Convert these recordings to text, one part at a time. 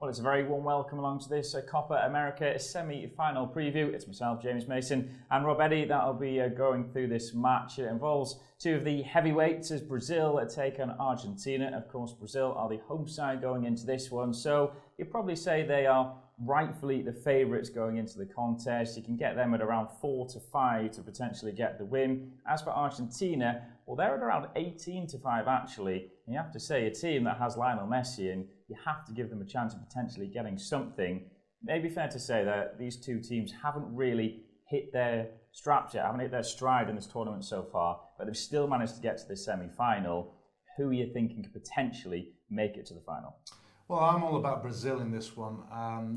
Well, it's a very warm welcome along to this Copa America semi-final preview. It's myself, James Mason, and Rob Eddy that'll be going through this match. It involves two of the heavyweights as Brazil take on Argentina. Of course, Brazil are the home side going into this one, so you'd probably say they are rightfully the favourites going into the contest. You can get them at around 4-5 to potentially get the win. As for Argentina, well, they're at around 18-5 actually. And you have to say, a team that has Lionel Messi in, you have to give them a chance of potentially getting something. Maybe fair to say that these two teams haven't really hit their straps yet, haven't hit their stride in this tournament so far, but they've still managed to get to the semi-final. Who are you thinking could potentially make it to the final? Well, I'm all about Brazil in this one.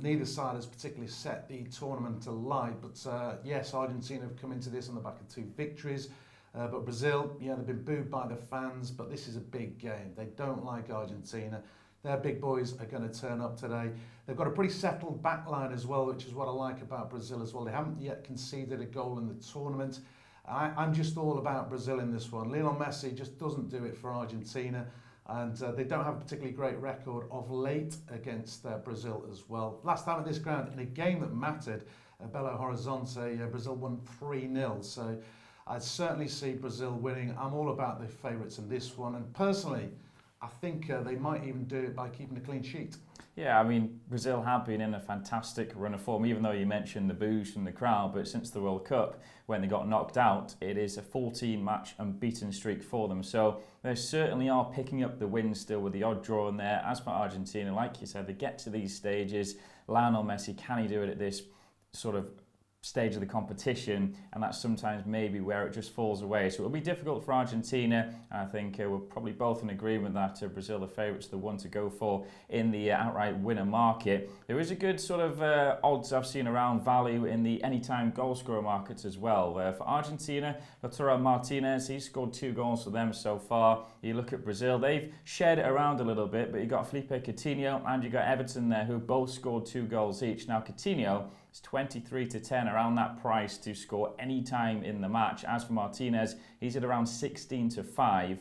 Neither side has particularly set the tournament alight, but yes, Argentina have come into this on the back of 2 victories. But Brazil, yeah, they've been booed by the fans, but this is a big game. They don't like Argentina. Their big boys are going to turn up today. They've got a pretty settled backline as well, which is what I like about Brazil as well. They haven't yet conceded a goal in the tournament. I'm just all about Brazil in this one. Lionel Messi just doesn't do it for Argentina. And they don't have a particularly great record of late against Brazil as well. Last time at this ground, in a game that mattered, Belo Horizonte, Brazil won 3-0. So I certainly see Brazil winning. I'm all about the favourites in this one. And personally, I think they might even do it by keeping a clean sheet. Yeah, I mean, Brazil have been in a fantastic run of form, even though you mentioned the boos from the crowd, but since the World Cup, when they got knocked out, it is a 14-match unbeaten streak for them. So they certainly are picking up the wins still with the odd draw in there. As for Argentina, like you said, they get to these stages. Lionel Messi, can he do it at this sort of stage of the competition? And that's sometimes maybe where it just falls away. So it'll be difficult for Argentina. I think we're probably both in agreement that Brazil, the favourites, are the one to go for in the outright winner market. There is a good sort of odds I've seen around value in the anytime goal scorer markets as well. For Argentina, Lautaro Martinez, he's scored 2 goals for them so far. You look at Brazil, they've shared it around a little bit, but you got Felipe Coutinho and you got Everton there who both scored 2 goals each. Now Coutinho, it's 23-10 around that price to score any time in the match. As for Martinez, he's at around 16-5.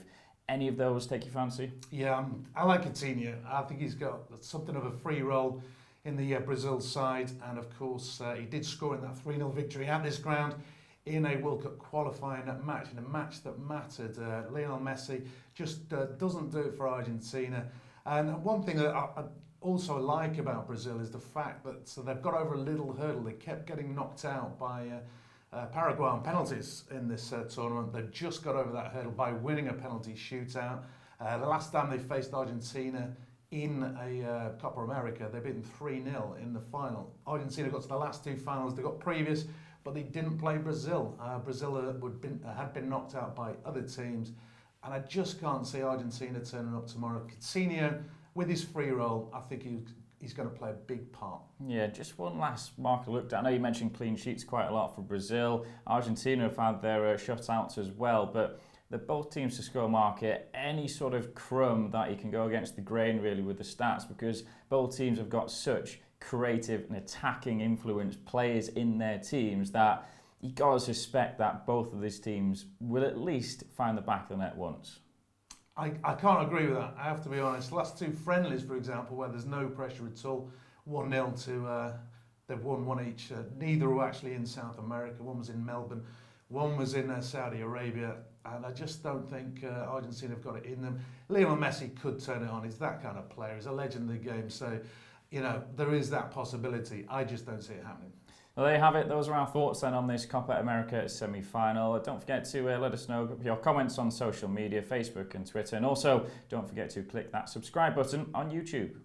Any of those take your fancy? Yeah, I like Coutinho. I think he's got something of a free role in the Brazil side. And of course, he did score in that 3-0 victory at this ground in a World Cup qualifying match, in a match that mattered. Lionel Messi just doesn't do it for Argentina. And one thing that I also like about Brazil is the fact that they've got over a little hurdle. They kept getting knocked out by Paraguay on penalties in this tournament. They've just got over that hurdle by winning a penalty shootout. The last time they faced Argentina in a Copa America, they beat them 3-0 in the final. Argentina got to the last 2 finals. They got previous, but they didn't play Brazil. Brazil had been knocked out by other teams. And I just can't see Argentina turning up tomorrow. Coutinho, with his free roll, I think he's going to play a big part. Yeah, just one last mark I looked at. I know you mentioned clean sheets quite a lot for Brazil. Argentina have had their shutouts as well, but they're both teams to score market. Any sort of crumb that you can go against the grain really with the stats, because both teams have got such creative and attacking influence players in their teams that you got to suspect that both of these teams will at least find the back of the net once. I can't agree with that, I have to be honest. The last 2 friendlies, for example, where there's no pressure at all, 1-0 to, they've won 1 each. Neither were actually in South America. One was in Melbourne, one was in Saudi Arabia, and I just don't think Argentina have got it in them. Lionel Messi could turn it on. He's that kind of player. He's a legend of the game, so, you know, there is that possibility. I just don't see it happening. Well, there you have it. Those are our thoughts then on this Copa America semi-final. Don't forget to let us know your comments on social media, Facebook and Twitter. And also, don't forget to click that subscribe button on YouTube.